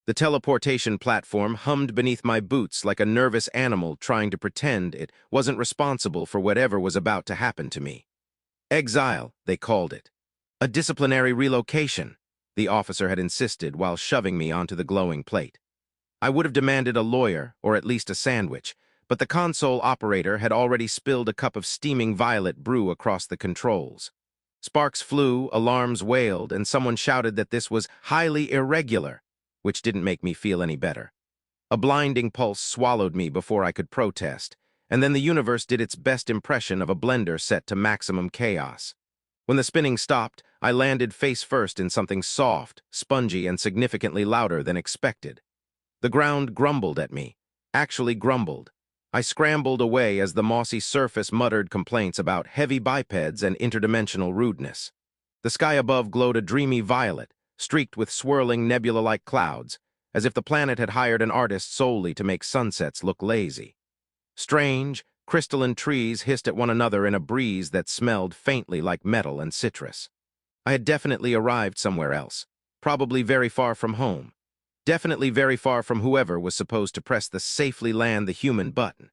The teleportation platform hummed beneath my boots like a nervous animal trying to pretend it wasn't responsible for whatever was about to happen to me. Exile, they called it. A disciplinary relocation, the officer had insisted while shoving me onto the glowing plate. I would have demanded a lawyer, or at least a sandwich, but the console operator had already spilled a cup of steaming violet brew across the controls. Sparks flew, alarms wailed, and someone shouted that this was highly irregular, which didn't make me feel any better. A blinding pulse swallowed me before I could protest, and then the universe did its best impression of a blender set to maximum chaos. When the spinning stopped, I landed face first in something soft, spongy, and significantly louder than expected. The ground grumbled at me, actually grumbled. I scrambled away as the mossy surface muttered complaints about heavy bipeds and interdimensional rudeness. The sky above glowed a dreamy violet, streaked with swirling nebula-like clouds, as if the planet had hired an artist solely to make sunsets look lazy. Strange, crystalline trees hissed at one another in a breeze that smelled faintly like metal and citrus. I had definitely arrived somewhere else, probably very far from home. Definitely very far from whoever was supposed to press the safely land the human button.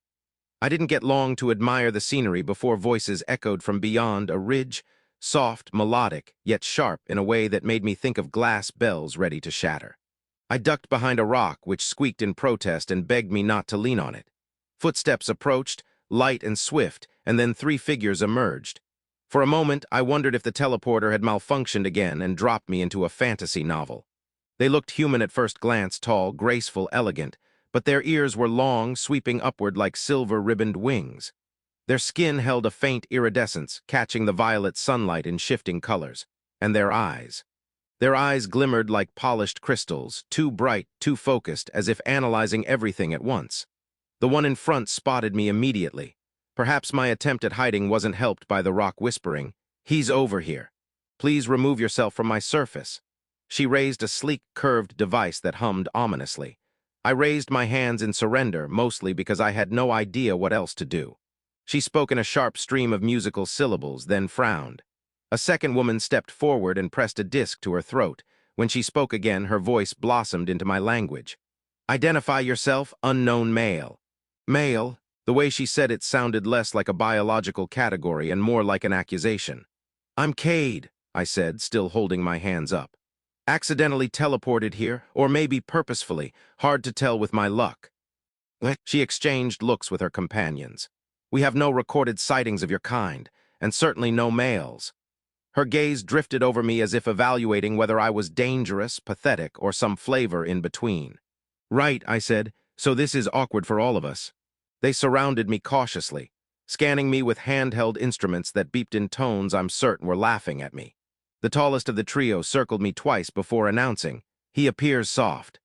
I didn't get long to admire the scenery before voices echoed from beyond a ridge, soft, melodic, yet sharp in a way that made me think of glass bells ready to shatter. I ducked behind a rock which squeaked in protest and begged me not to lean on it. Footsteps approached, light and swift, and then 3 figures emerged. For a moment, I wondered if the teleporter had malfunctioned again and dropped me into a fantasy novel. They looked human at first glance, tall, graceful, elegant, but their ears were long, sweeping upward like silver-ribboned wings. Their skin held a faint iridescence, catching the violet sunlight in shifting colors. And their eyes. Their eyes glimmered like polished crystals, too bright, too focused, as if analyzing everything at once. The one in front spotted me immediately. Perhaps my attempt at hiding wasn't helped by the rock whispering, "He's over here. Please remove yourself from my surface." She raised a sleek, curved device that hummed ominously. I raised my hands in surrender, mostly because I had no idea what else to do. She spoke in a sharp stream of musical syllables, then frowned. A second woman stepped forward and pressed a disc to her throat. When she spoke again, her voice blossomed into my language. "Identify yourself, unknown male." Male? The way she said it sounded less like a biological category and more like an accusation. "I'm Cade," I said, still holding my hands up. "Accidentally teleported here, or maybe purposefully, hard to tell with my luck." She exchanged looks with her companions. "We have no recorded sightings of your kind, and certainly no males." Her gaze drifted over me as if evaluating whether I was dangerous, pathetic, or some flavor in between. "Right," I said, "so this is awkward for all of us." They surrounded me cautiously, scanning me with handheld instruments that beeped in tones I'm certain were laughing at me. The tallest of the trio circled me twice before announcing, "He appears soft."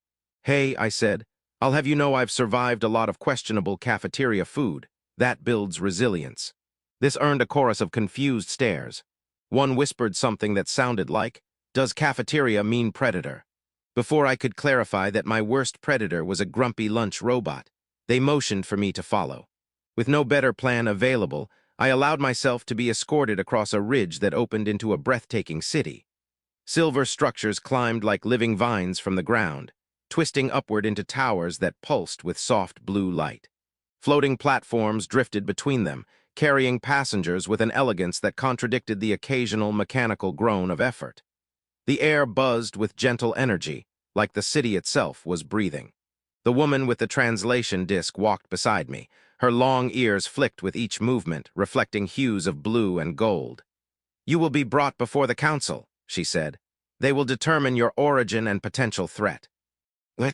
"Hey," I said, "I'll have you know I've survived a lot of questionable cafeteria food. That builds resilience." This earned a chorus of confused stares. One whispered something that sounded like, "Does cafeteria mean predator?" Before I could clarify that my worst predator was a grumpy lunch robot, they motioned for me to follow. With no better plan available, I allowed myself to be escorted across a ridge that opened into a breathtaking city. Silver structures climbed like living vines from the ground, twisting upward into towers that pulsed with soft blue light. Floating platforms drifted between them, carrying passengers with an elegance that contradicted the occasional mechanical groan of effort. The air buzzed with gentle energy, like the city itself was breathing. The woman with the translation disc walked beside me. Her long ears flicked with each movement, reflecting hues of blue and gold. "You will be brought before the council," she said. "They will determine your origin and potential threat."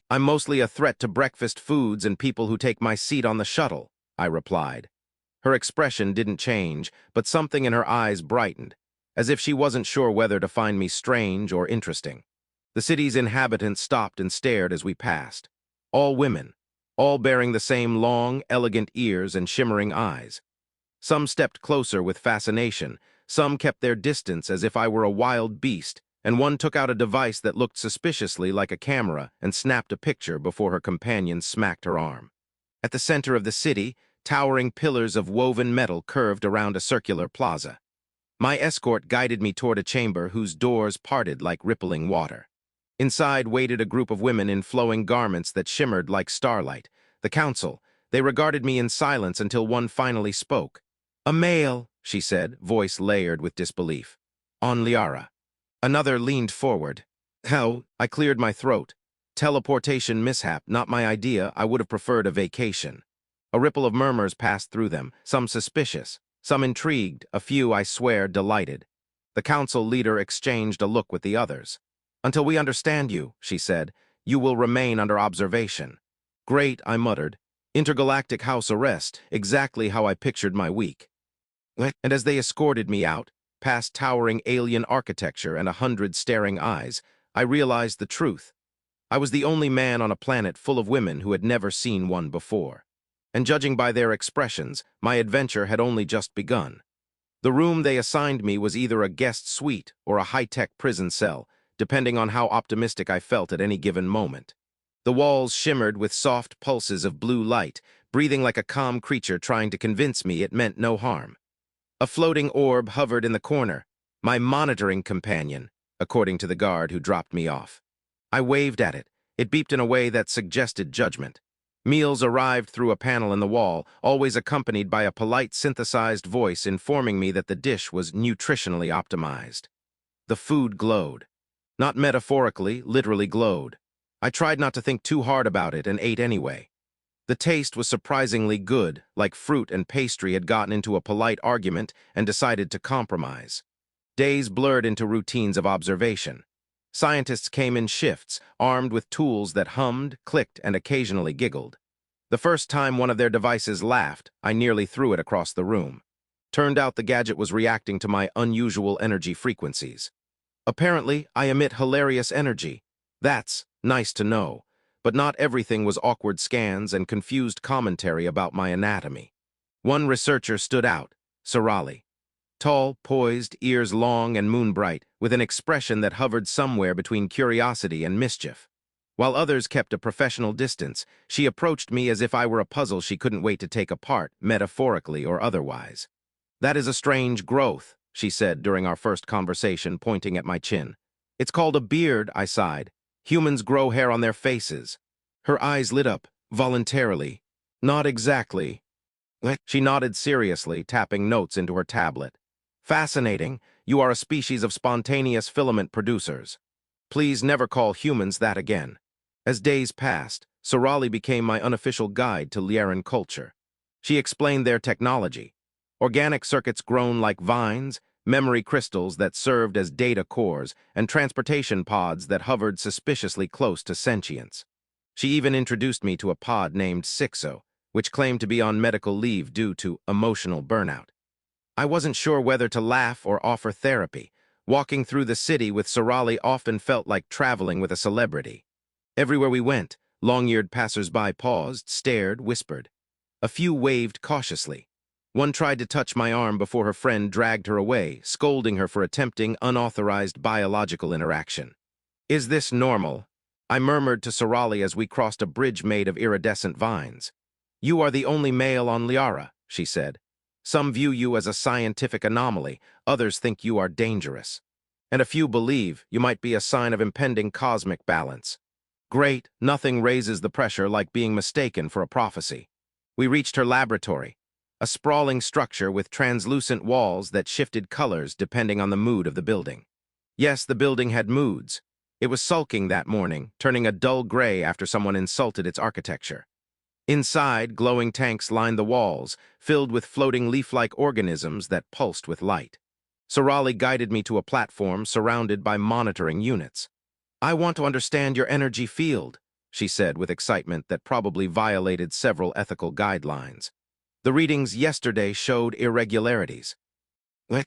"I'm mostly a threat to breakfast foods and people who take my seat on the shuttle," I replied. Her expression didn't change, but something in her eyes brightened, as if she wasn't sure whether to find me strange or interesting. The city's inhabitants stopped and stared as we passed. All women, all bearing the same long, elegant ears and shimmering eyes. Some stepped closer with fascination, some kept their distance as if I were a wild beast, and one took out a device that looked suspiciously like a camera and snapped a picture before her companion smacked her arm. At the center of the city, towering pillars of woven metal curved around a circular plaza. My escort guided me toward a chamber whose doors parted like rippling water. Inside waited a group of women in flowing garments that shimmered like starlight. The council. They regarded me in silence until one finally spoke. "A male," she said, voice layered with disbelief. "On Liara." Another leaned forward. "How?" I cleared my throat. Teleportation mishap, not my idea. I would have preferred a vacation. A ripple of murmurs passed through them, some suspicious, some intrigued, a few, I swear, delighted. The council leader exchanged a look with the others. "Until we understand you," she said, "you will remain under observation." "Great," I muttered. Intergalactic house arrest, exactly how I pictured my week. And as they escorted me out, past towering alien architecture and 100 staring eyes, I realized the truth. I was the only man on a planet full of women who had never seen one before. And judging by their expressions, my adventure had only just begun. The room they assigned me was either a guest suite or a high-tech prison cell, depending on how optimistic I felt at any given moment. The walls shimmered with soft pulses of blue light, breathing like a calm creature trying to convince me it meant no harm. A floating orb hovered in the corner, my monitoring companion, according to the guard who dropped me off. I waved at it. It beeped in a way that suggested judgment. Meals arrived through a panel in the wall, always accompanied by a polite synthesized voice informing me that the dish was nutritionally optimized. The food glowed. Not metaphorically, literally glowed. I tried not to think too hard about it and ate anyway. The taste was surprisingly good, like fruit and pastry had gotten into a polite argument and decided to compromise. Days blurred into routines of observation. Scientists came in shifts, armed with tools that hummed, clicked, and occasionally giggled. The first time one of their devices laughed, I nearly threw it across the room. Turned out the gadget was reacting to my unusual energy frequencies. Apparently, I emit hilarious energy. That's nice to know, but not everything was awkward scans and confused commentary about my anatomy. One researcher stood out, Sarali. Tall, poised, ears long and moonbright, with an expression that hovered somewhere between curiosity and mischief. While others kept a professional distance, she approached me as if I were a puzzle she couldn't wait to take apart, metaphorically or otherwise. "That is a strange growth," she said during our first conversation, pointing at my chin. "It's called a beard," I sighed. "Humans grow hair on their faces." Her eyes lit up, voluntarily. "Not exactly." She nodded seriously, tapping notes into her tablet. "Fascinating. You are a species of spontaneous filament producers. Please never call humans that again." As days passed, Sarali became my unofficial guide to Liaran culture. She explained their technology. Organic circuits grown like vines, memory crystals that served as data cores, and transportation pods that hovered suspiciously close to sentience. She even introduced me to a pod named Sixo, which claimed to be on medical leave due to emotional burnout. I wasn't sure whether to laugh or offer therapy. Walking through the city with Sarali often felt like traveling with a celebrity. Everywhere we went, long-eared passers-by paused, stared, whispered. A few waved cautiously. One tried to touch my arm before her friend dragged her away, scolding her for attempting unauthorized biological interaction. "Is this normal?" I murmured to Sarali as we crossed a bridge made of iridescent vines. "You are the only male on Liara," she said. "Some view you as a scientific anomaly, others think you are dangerous. And a few believe you might be a sign of impending cosmic balance." Great, nothing raises the pressure like being mistaken for a prophecy. We reached her laboratory, a sprawling structure with translucent walls that shifted colors depending on the mood of the building. Yes, the building had moods. It was sulking that morning, turning a dull gray after someone insulted its architecture. Inside, glowing tanks lined the walls, filled with floating leaf-like organisms that pulsed with light. Sarali guided me to a platform surrounded by monitoring units. "I want to understand your energy field," she said with excitement that probably violated several ethical guidelines. "The readings yesterday showed irregularities."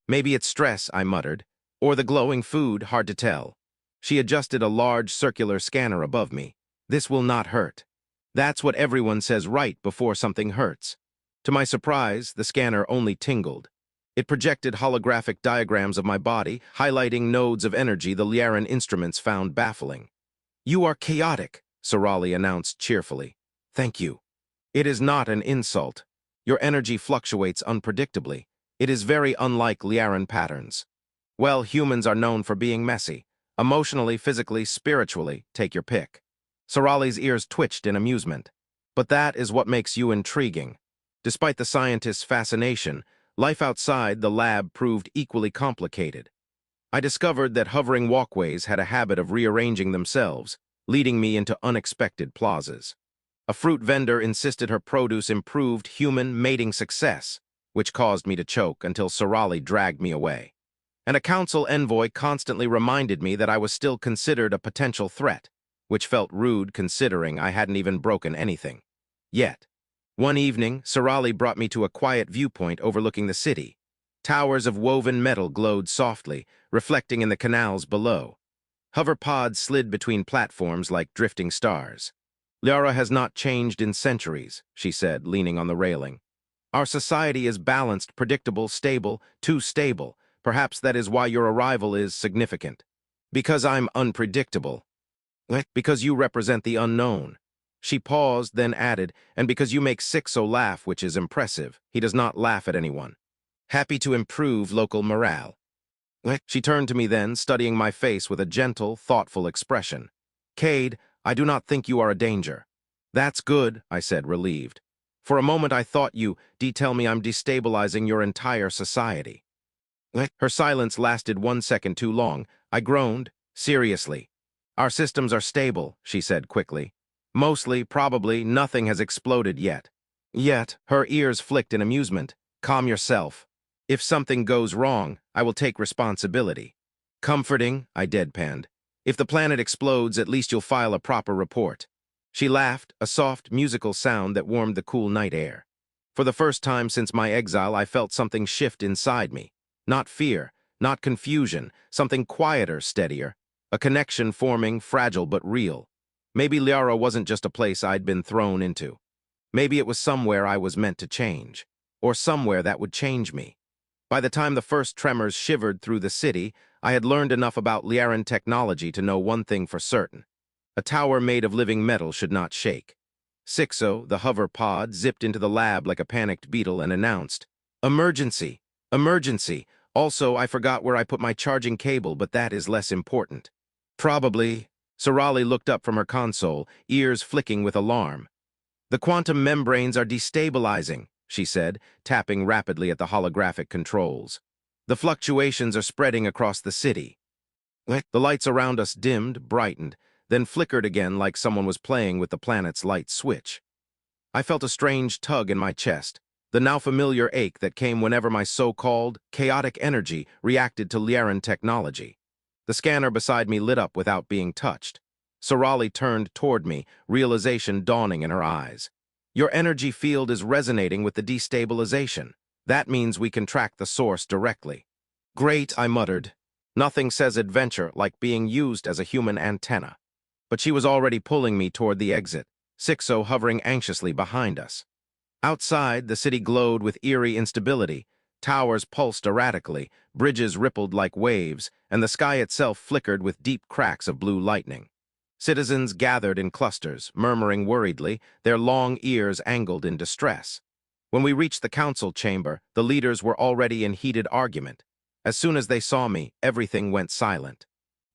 "Maybe it's stress," I muttered, "or the glowing food, hard to tell." She adjusted a large circular scanner above me. "This will not hurt." That's what everyone says right before something hurts. To my surprise, the scanner only tingled. It projected holographic diagrams of my body, highlighting nodes of energy the Liaran instruments found baffling. "You are chaotic," Sarali announced cheerfully. "Thank you." "It is not an insult. Your energy fluctuates unpredictably. It is very unlike Liaran patterns." "Well, humans are known for being messy. Emotionally, physically, spiritually, take your pick. Sorali's ears twitched in amusement. But that is what makes you intriguing. Despite the scientist's fascination, life outside the lab proved equally complicated. I discovered that hovering walkways had a habit of rearranging themselves, leading me into unexpected plazas. A fruit vendor insisted her produce improved human mating success, which caused me to choke until Sorali dragged me away. And a council envoy constantly reminded me that I was still considered a potential threat, which felt rude considering I hadn't even broken anything. Yet, one evening, Sorali brought me to a quiet viewpoint overlooking the city. Towers of woven metal glowed softly, reflecting in the canals below. Hover pods slid between platforms like drifting stars. Liara has not changed in centuries, she said, leaning on the railing. Our society is balanced, predictable, stable, too stable. Perhaps that is why your arrival is significant. Because I'm unpredictable. Because you represent the unknown. She paused, then added, and because you make Sixo laugh, which is impressive. He does not laugh at anyone. Happy to improve local morale. She turned to me then, studying my face with a gentle, thoughtful expression. Cade, I do not think you are a danger. That's good, I said, relieved. For a moment I thought you tell me I'm destabilizing your entire society. Her silence lasted 1 second too long. I groaned. Seriously. Our systems are stable, she said quickly. Mostly, probably, nothing has exploded yet. Yet, her ears flicked in amusement. Calm yourself. If something goes wrong, I will take responsibility. Comforting, I deadpanned. If the planet explodes, at least you'll file a proper report. She laughed, a soft, musical sound that warmed the cool night air. For the first time since my exile, I felt something shift inside me. Not fear, not confusion, something quieter, steadier. A connection forming, fragile but real. Maybe Liara wasn't just a place I'd been thrown into. Maybe it was somewhere I was meant to change. Or somewhere that would change me. By the time the first tremors shivered through the city, I had learned enough about Liaran technology to know one thing for certain. A tower made of living metal should not shake. Sixo, the hover pod, zipped into the lab like a panicked beetle and announced, "Emergency! Emergency! Also, I forgot where I put my charging cable, but that is less important." Probably. Sorali looked up from her console, ears flicking with alarm. "The quantum membranes are destabilizing," she said, tapping rapidly at the holographic controls. "The fluctuations are spreading across the city." The lights around us dimmed, brightened, then flickered again like someone was playing with the planet's light switch. I felt a strange tug in my chest, the now familiar ache that came whenever my so-called chaotic energy reacted to Liaran technology. The scanner beside me lit up without being touched. Sorali turned toward me, realization dawning in her eyes. "Your energy field is resonating with the destabilization. That means we can track the source directly." "Great," I muttered. Nothing says adventure like being used as a human antenna. But she was already pulling me toward the exit, Sixo hovering anxiously behind us. Outside, the city glowed with eerie instability. Towers pulsed erratically, bridges rippled like waves, and the sky itself flickered with deep cracks of blue lightning. Citizens gathered in clusters, murmuring worriedly, their long ears angled in distress. When we reached the council chamber, the leaders were already in heated argument. As soon as they saw me, everything went silent.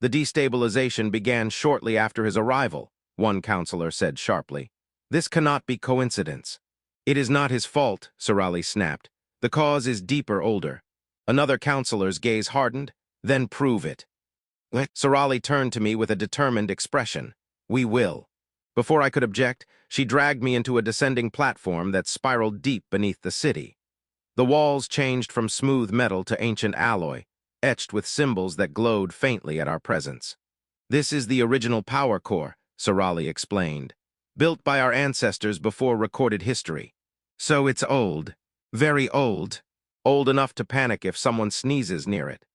"The destabilization began shortly after his arrival," one counselor said sharply. "This cannot be coincidence." "It is not his fault," Sorali snapped. "The cause is deeper, older." Another counselor's gaze hardened. "Then prove it." Sorali turned to me with a determined expression. "We will." Before I could object, she dragged me into a descending platform that spiraled deep beneath the city. The walls changed from smooth metal to ancient alloy, etched with symbols that glowed faintly at our presence. "This is the original power core," Sorali explained, "built by our ancestors before recorded history. So it's old. Very old. Old enough to panic if someone sneezes near it."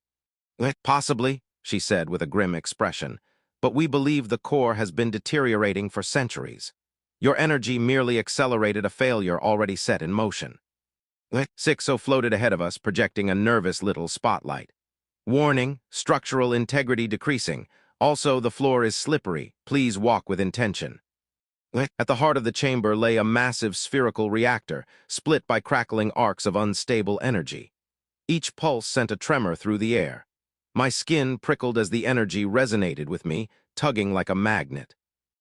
"Possibly," she said with a grim expression, "but we believe the core has been deteriorating for centuries. Your energy merely accelerated a failure already set in motion." Sixo floated ahead of us, projecting a nervous little spotlight. "Warning, structural integrity decreasing. Also, the floor is slippery. Please walk with intention." At the heart of the chamber lay a massive spherical reactor, split by crackling arcs of unstable energy. Each pulse sent a tremor through the air. My skin prickled as the energy resonated with me, tugging like a magnet.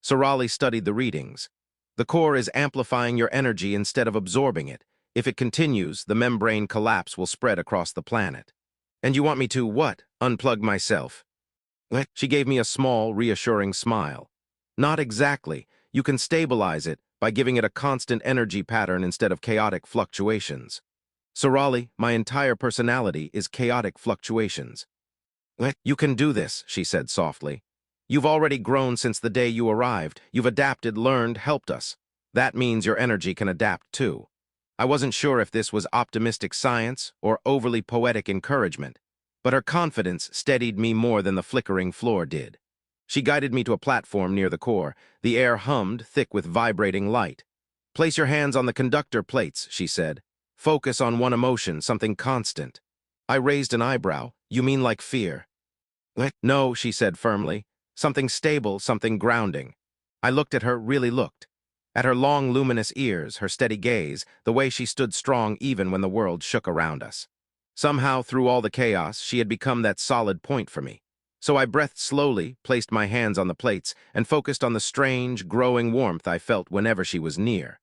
Sorali studied the readings. The core is amplifying your energy instead of absorbing it. If it continues, the membrane collapse will spread across the planet. And you want me to, what? Unplug myself? She gave me a small, reassuring smile. Not exactly. You can stabilize it by giving it a constant energy pattern instead of chaotic fluctuations. Sorali, my entire personality is chaotic fluctuations. You can do this, she said softly. You've already grown since the day you arrived. You've adapted, learned, helped us. That means your energy can adapt too. I wasn't sure if this was optimistic science or overly poetic encouragement, but her confidence steadied me more than the flickering floor did. She guided me to a platform near the core. The air hummed, thick with vibrating light. Place your hands on the conductor plates, she said. Focus on one emotion, something constant. I raised an eyebrow. You mean like fear? No, she said firmly. Something stable, something grounding. I looked at her, really looked. At her long, luminous ears, her steady gaze, the way she stood strong even when the world shook around us. Somehow, through all the chaos, she had become that solid point for me. So I breathed slowly, placed my hands on the plates, and focused on the strange, growing warmth I felt whenever she was near.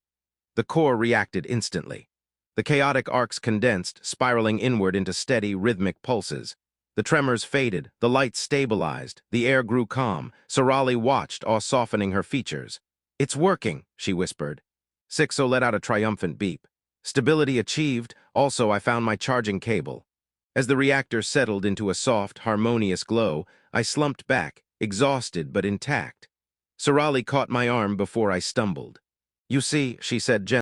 The core reacted instantly. The chaotic arcs condensed, spiraling inward into steady, rhythmic pulses. The tremors faded, the light stabilized, the air grew calm. Sorali watched, awe softening her features. It's working, she whispered. Sixo let out a triumphant beep. Stability achieved. Also, I found my charging cable. As the reactor settled into a soft, harmonious glow, I slumped back, exhausted but intact. Sorali caught my arm before I stumbled. You see, she said gently.